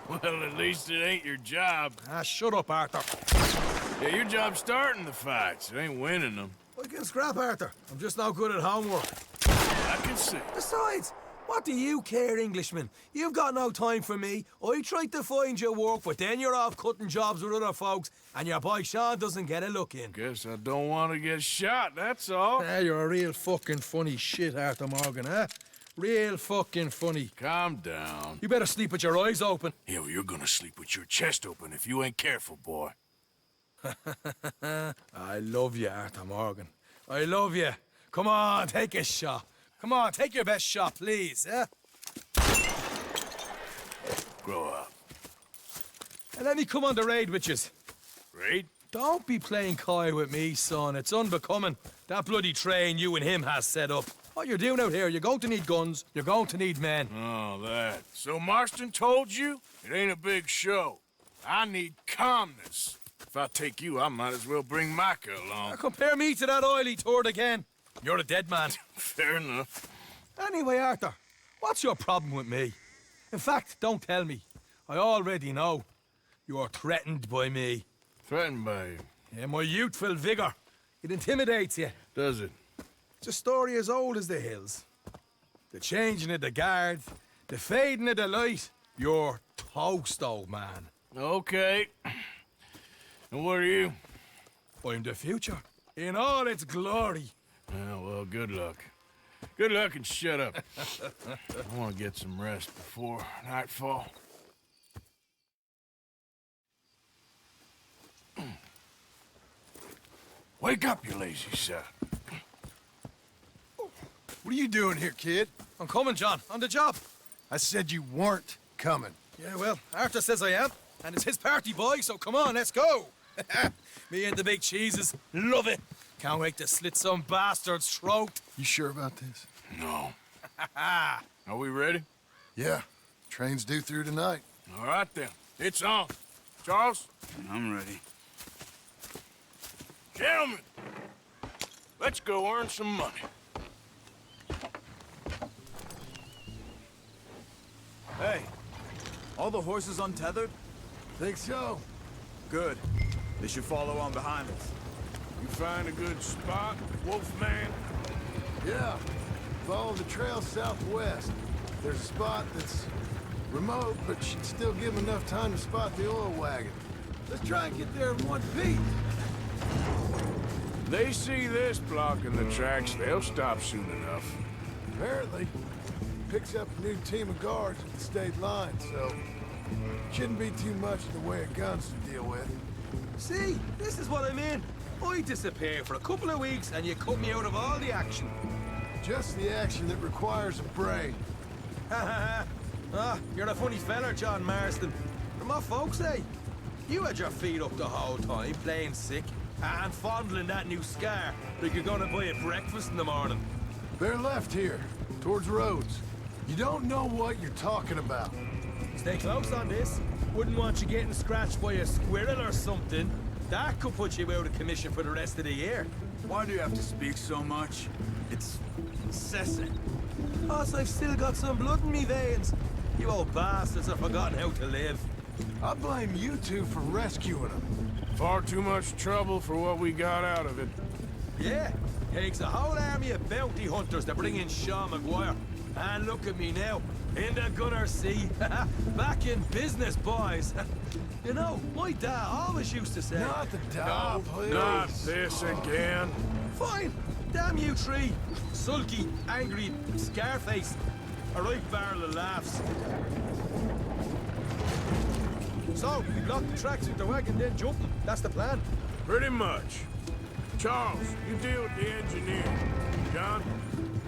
Well, at least it ain't your job. Ah, shut up, Arthur. Yeah, your job's starting the fights. It ain't winning them. I can scrap, Arthur. I'm just not good at homework. I can see. Besides, what do you care, Englishman? You've got no time for me. I tried to find you work, but then you're off cutting jobs with other folks, and your boy Sean doesn't get a look in. Guess I don't want to get shot, that's all. Ah, you're a real fucking funny shit, Arthur Morgan, huh? Real fucking funny. Calm down. You better sleep with your eyes open. Yeah, well, you're gonna sleep with your chest open if you ain't careful, boy. I love you, Arthur Morgan. I love you. Come on, take a shot. Come on, take your best shot, please, eh? Grow up. And let me come on the raid with yous. Raid? Don't be playing coy with me, son. It's unbecoming. That bloody train you and him has set up. What you're doing out here, you're going to need guns, you're going to need men. Oh, that. So Marston told you? It ain't a big show. I need calmness. If I take you, I might as well bring Micah along. Now compare me to that oily turd again. You're a dead man. Fair enough. Anyway, Arthur, what's your problem with me? In fact, don't tell me. I already know. You're threatened by me. Threatened by you. Yeah, my youthful vigor. It intimidates you. Does it? It's a story as old as the hills. The changing of the guard, the fading of the light. You're toast, old man. Okay. And what are you? I'm the future, in all its glory. Well, good luck. Good luck and shut up. I want to get some rest before nightfall. Wake up, you lazy son. What are you doing here, kid? I'm coming, John. On the job. I said you weren't coming. Yeah, well, Arthur says I am. And it's his party, boy, so come on, let's go. Me and the big cheeses. Love it. Can't wait to slit some bastard's throat. You sure about this? No. Are we ready? Yeah. Train's due through tonight. All right, then. It's on. Charles? I'm ready. Gentlemen, let's go earn some money. Hey, all the horses untethered? Think so? Good. They should follow on behind us. You find a good spot, Wolfman? Yeah. Follow the trail southwest. There's a spot that's remote, but should still give enough time to spot the oil wagon. Let's try and get there in one piece. They see this blocking the tracks, they'll stop soon enough. Apparently, picks up a new team of guards at the state line, so shouldn't be too much in the way of guns to deal with. See, this is what I mean. I disappear for a couple of weeks and you cut me out of all the action. Just the action that requires a brain. You're a funny feller, John Marston. From what folks say, you had your feet up the whole time, playing sick, and fondling that new scar like you're gonna buy a breakfast in the morning. They're left here, towards Rhodes. You don't know what you're talking about. Stay close on this. Wouldn't want you getting scratched by a squirrel or something. That could put you out of commission for the rest of the year. Why do you have to speak so much? It's incessant. Plus, I've still got some blood in me veins. You old bastards have forgotten how to live. I blame you two for rescuing them. Far too much trouble for what we got out of it. Yeah, takes a whole army of bounty hunters to bring in Sean McGuire. And look at me now, in the gunner seat. Back in business, boys. You know, my dad always used to say... Not the dog, please. Not this again. Fine, damn you three. Sulky, angry, Scarface. A right barrel of laughs. So, we block the tracks with the wagon, then jump them. That's the plan. Pretty much. Charles, you deal with the engineer. John,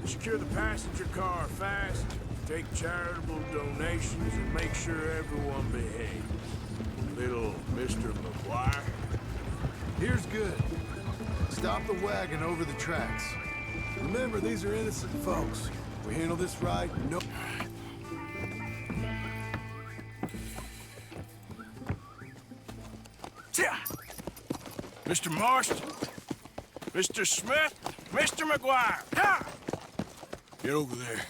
secure the passenger car fast, take charitable donations, and make sure everyone behaves. Little Mr. McGuire. Here's good. Stop the wagon over the tracks. Remember, these are innocent folks. We handle this right, no... Mr. Marston, Mr. Smith, Mr. McGuire, ha! Get over there.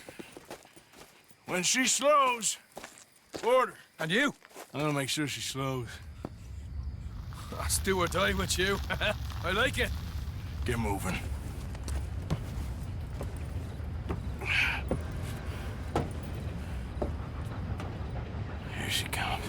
When she slows, order. And you? I'm gonna make sure she slows. Let's do or die with you. I like it. Get moving. Here she comes.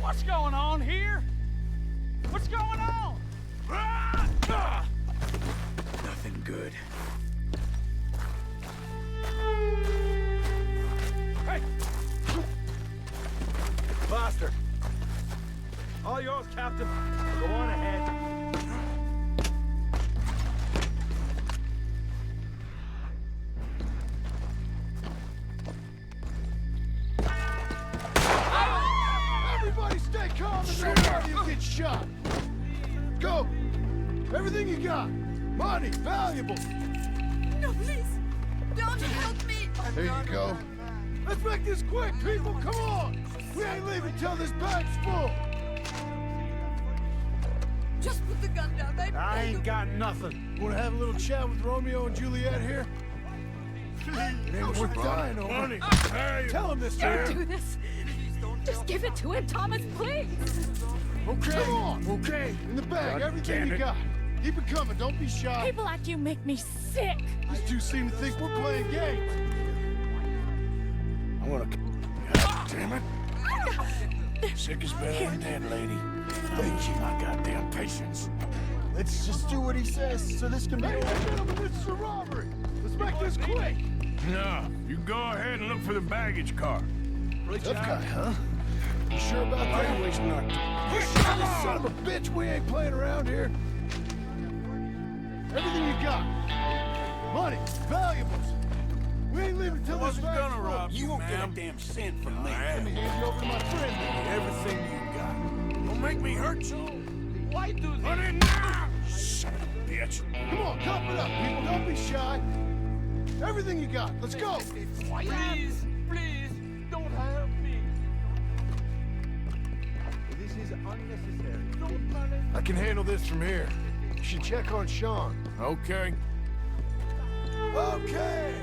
What's going on here? What's going on? Nothing good. Hey! Bastard! All yours, Captain. Go on ahead. Everybody stay calm and nobody will get shot. Go. Everything you got. Money, valuables. No, please. Don't help me. There you go. Let's make this quick, people. Come on. We ain't leaving till this bag's full. Just put the gun down. I ain't got nothing. Want to have a little chat with Romeo and Juliet here? It ain't worth dying over. Money. Tell him this, Don't Jared. do this. Just give it to him, Thomas, please. Okay. Come on. Okay. In the bag, everything you got. Keep it coming. Don't be shy. People like you make me sick. These two seem to think we're playing games. I wanna... God damn it. Sick is better than dead, lady. I ain't you my goddamn patience. Let's just do what he says so this can be... Ladies and gentlemen, this is a robbery. Let's make this quick. No, you go ahead and look for the baggage car. Tough guy, huh? You sure about that? Always not. You sure this son of a bitch we ain't playing around here? Everything you got. Money, valuables. We ain't leaving till this bag's gonna full. rob You won't get a damn cent from me. Let me hand you over to my friend. Everything you got. Don't make me hurt you. Why do Put this? it now! Son of a bitch. Come on, cup it up, people. Don't be shy. Everything you got. Let's go. Please, please, don't help me. This is unnecessary. I can handle this from here. You should check on Sean. Okay. Okay.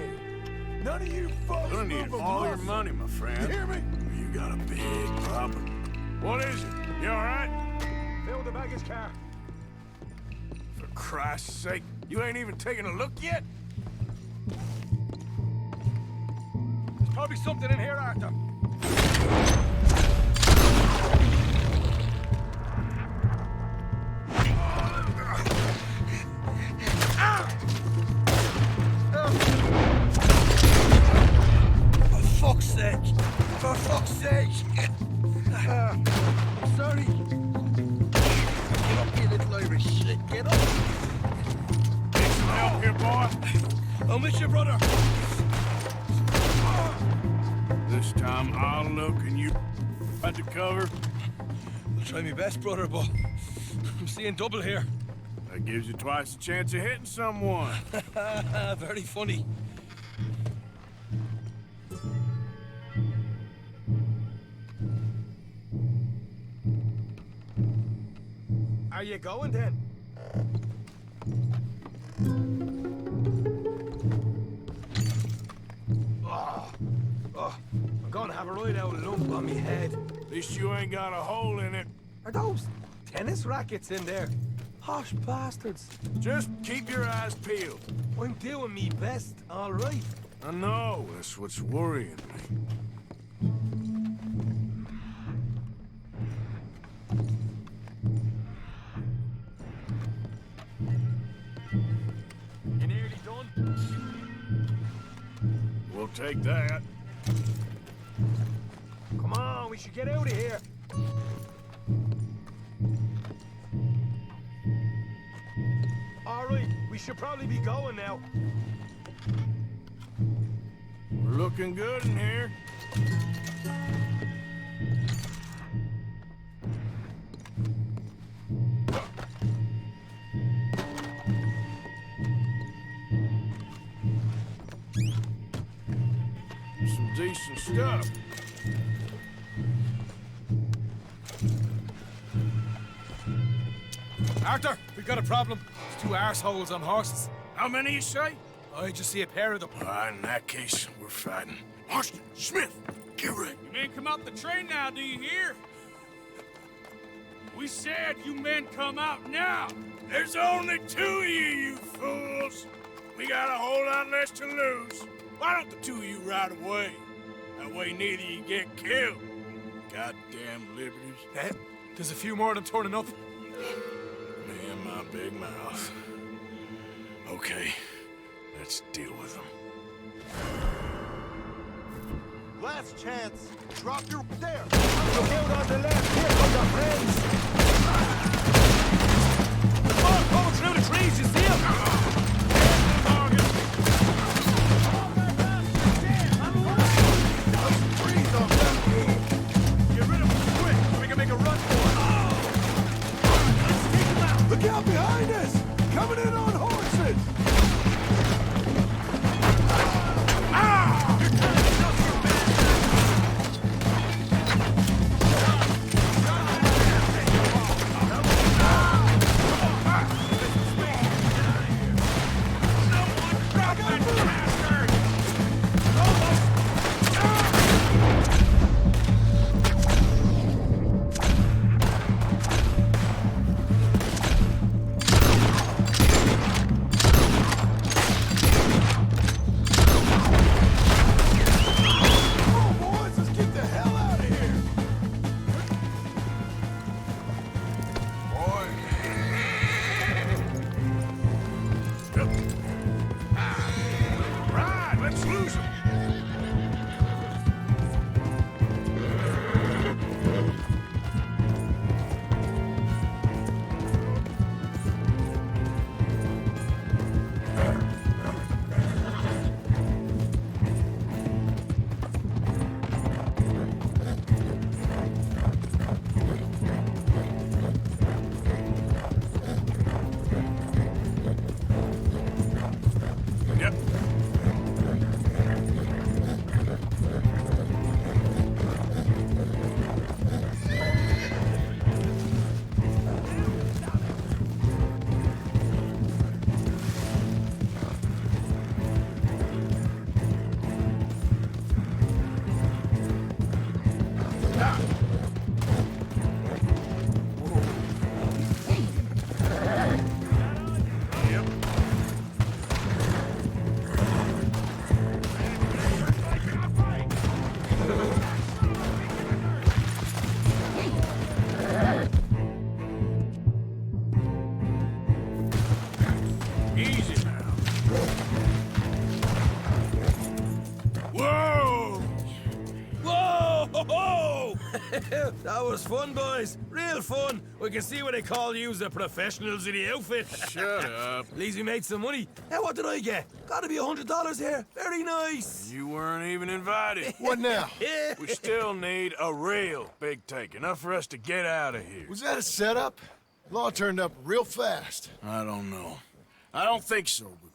None of you folks Gonna need move a all your muscle. money, my You friend. hear me? You got a big problem. What is it? You all right? Fill the baggage car. For Christ's sake, you ain't even taken a look yet? There's probably something in here, Arthur. For fuck's sake! For fuck's sake! I'm sorry. Get up, you little Irish shit. Get up. Need some help here, boy? I'll miss your brother. This time I'll look and you at the cover. I'll try my best, brother, but I'm seeing double here. That gives you twice the chance of hitting someone. Very funny. Are you going then? I'm gonna have a right out lump on me head. At least you ain't got a hole in it. Are those tennis rackets in there? Posh bastards. Just keep your eyes peeled. I'm doing me best, all right. I know, that's what's worrying me. You nearly done? We'll take that. Come on, we should get out of here. All right, we should probably be going now. We're looking good in here. Some decent stuff. Arthur, we've got a problem. There's two arseholes on horses. How many you say? I just see a pair of them. In that case, we're fighting. Marston, Smith, get ready. You men come out the train now, do you hear? We said you men come out now. There's only two of you fools. We got a whole lot less to lose. Why don't the two of you ride away? That way neither of you get killed. Goddamn liberties. Eh? There's a few more of them turning up. Me and my big mouth. Okay, let's deal with them. Last chance. Drop your there. Look out on the left. Here come the friends. The fog coming through the trees, you see him? Get rid of them quick so we can make a run for it. Let's take them out. Look out behind us! Coming in on horses! That was fun, boys. Real fun. We can see what they call you the professionals in the outfit. Shut up. At least we made some money. Now, what did I get? Gotta be $100 here. Very nice. You weren't even invited. What now? Yeah. We still need a real big take. Enough for us to get out of here. Was that a setup? Law turned up real fast. I don't know. I don't think so, but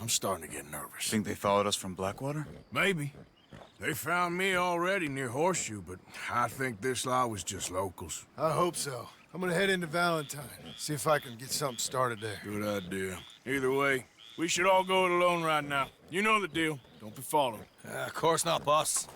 I'm starting to get nervous. Think they followed us from Blackwater? Maybe. They found me already near Horseshoe, but I think this lot was just locals. I hope so. I'm gonna head into Valentine, see if I can get something started there. Good idea. Either way, we should all go it alone right now. You know the deal. Don't be followed. Of course not, boss.